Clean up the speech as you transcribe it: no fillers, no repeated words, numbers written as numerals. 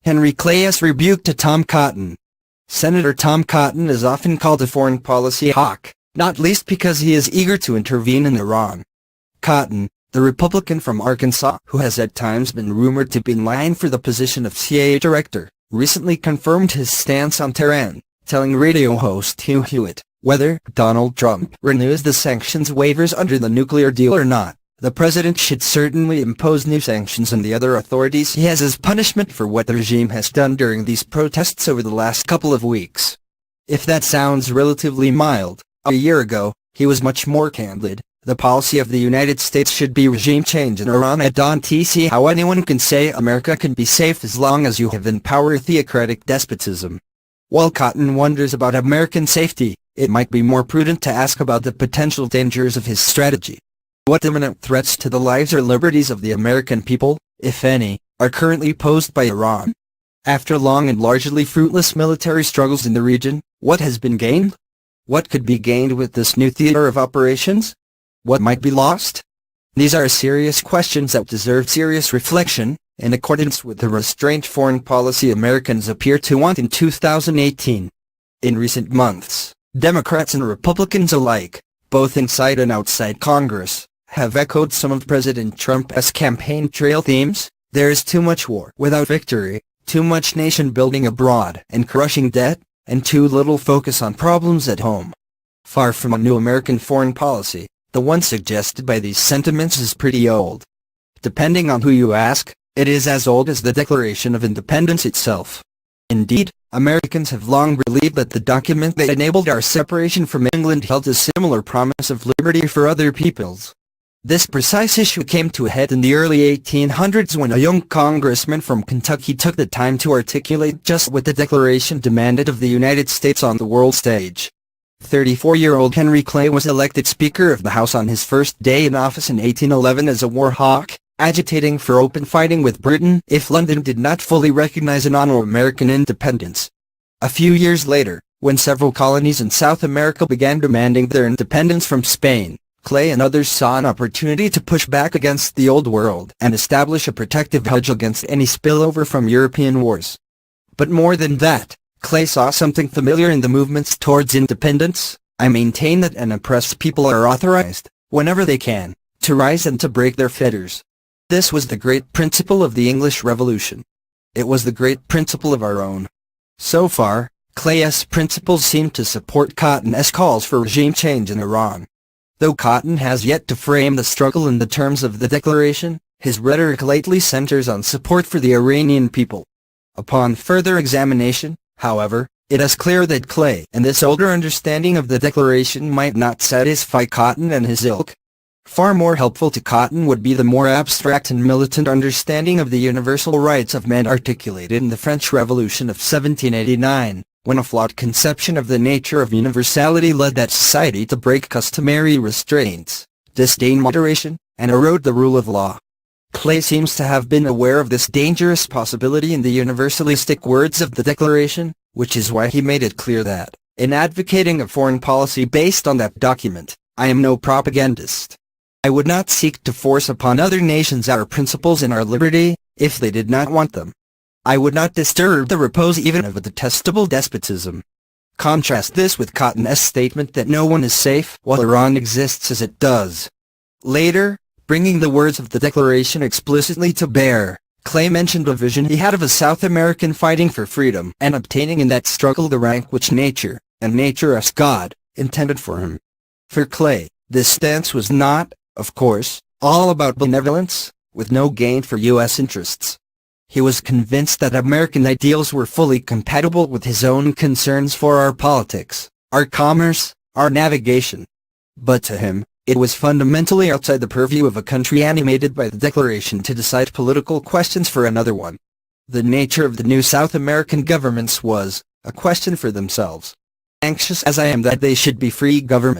Henry Clay's rebuke to Tom Cotton. Senator Tom Cotton is often called a foreign policy hawk, not least because he is eager to intervene in Iran. Cotton, the Republican from Arkansas who has at times been rumored to be in line for the position of CIA director, recently confirmed his stance on Tehran, telling radio host Hugh Hewitt, whether Donald Trump renews the sanctions waivers under the nuclear deal or not, the president should certainly impose new sanctions on the other authorities he has as punishment for what the regime has done during these protests over the last couple of weeks. If that sounds relatively mild, a year ago, he was much more candid. The policy of the United States should be regime change in Iran. I don't see how anyone can say America can be safe as long as you have in power theocratic despotism. While Cotton wonders about American safety, it might be more prudent to ask about the potential dangers of his strategy. What imminent threats to the lives or liberties of the American people, if any, are currently posed by Iran? After long and largely fruitless military struggles in the region, what has been gained? What could be gained with this new theater of operations? What might be lost? These are serious questions that deserve serious reflection, in accordance with the restrained foreign policy Americans appear to want in 2018. In recent months, Democrats and Republicans alike, both inside and outside Congress, have echoed some of President Trump's campaign trail themes. There is too much war without victory, too much nation building abroad and crushing debt, and too little focus on problems at home. Far from a new American foreign policy, the one suggested by these sentiments is pretty old. Depending on who you ask, it is as old as the Declaration of Independence itself. Indeed, Americans have long believed that the document that enabled our separation from England held a similar promise of liberty for other peoples. This precise issue came to a head in the early 1800s when a young congressman from Kentucky took the time to articulate just what the Declaration demanded of the United States on the world stage. 34-year-old Henry Clay was elected Speaker of the House on his first day in office in 1811 as a war hawk, agitating for open fighting with Britain if London did not fully recognize and honor American independence. A few years later, when several colonies in South America began demanding their independence from Spain, Clay and others saw an opportunity to push back against the Old World and establish a protective hedge against any spillover from European wars. But more than that, Clay saw something familiar in the movements towards independence. I maintain that an oppressed people are authorized, whenever they can, to rise and to break their fetters. This was the great principle of the English Revolution. It was the great principle of our own. So far, Clay's principles seem to support Cotton's calls for regime change in Iran. Though Cotton has yet to frame the struggle in the terms of the Declaration, his rhetoric lately centers on support for the Iranian people. Upon further examination, however, it is clear that Clay and this older understanding of the Declaration might not satisfy Cotton and his ilk. Far more helpful to Cotton would be the more abstract and militant understanding of the universal rights of man articulated in the French Revolution of 1789. When a flawed conception of the nature of universality led that society to break customary restraints, disdain moderation, and erode the rule of law. Clay seems to have been aware of this dangerous possibility in the universalistic words of the Declaration, which is why he made it clear that, in advocating a foreign policy based on that document, I am no propagandist. I would not seek to force upon other nations our principles and our liberty, if they did not want them. I would not disturb the repose even of a detestable despotism. Contrast this with Cotton's statement that no one is safe while Iran exists as it does. Later, bringing the words of the Declaration explicitly to bear, Clay mentioned a vision he had of a South American fighting for freedom and obtaining in that struggle the rank which nature, and nature as God, intended for him. For Clay, this stance was not, of course, all about benevolence, with no gain for U.S. interests. He was convinced that American ideals were fully compatible with his own concerns for our politics, our commerce, our navigation. But to him, it was fundamentally outside the purview of a country animated by the Declaration to decide political questions for another one. The nature of the new South American governments was a question for themselves. Anxious as I am that they should be free government,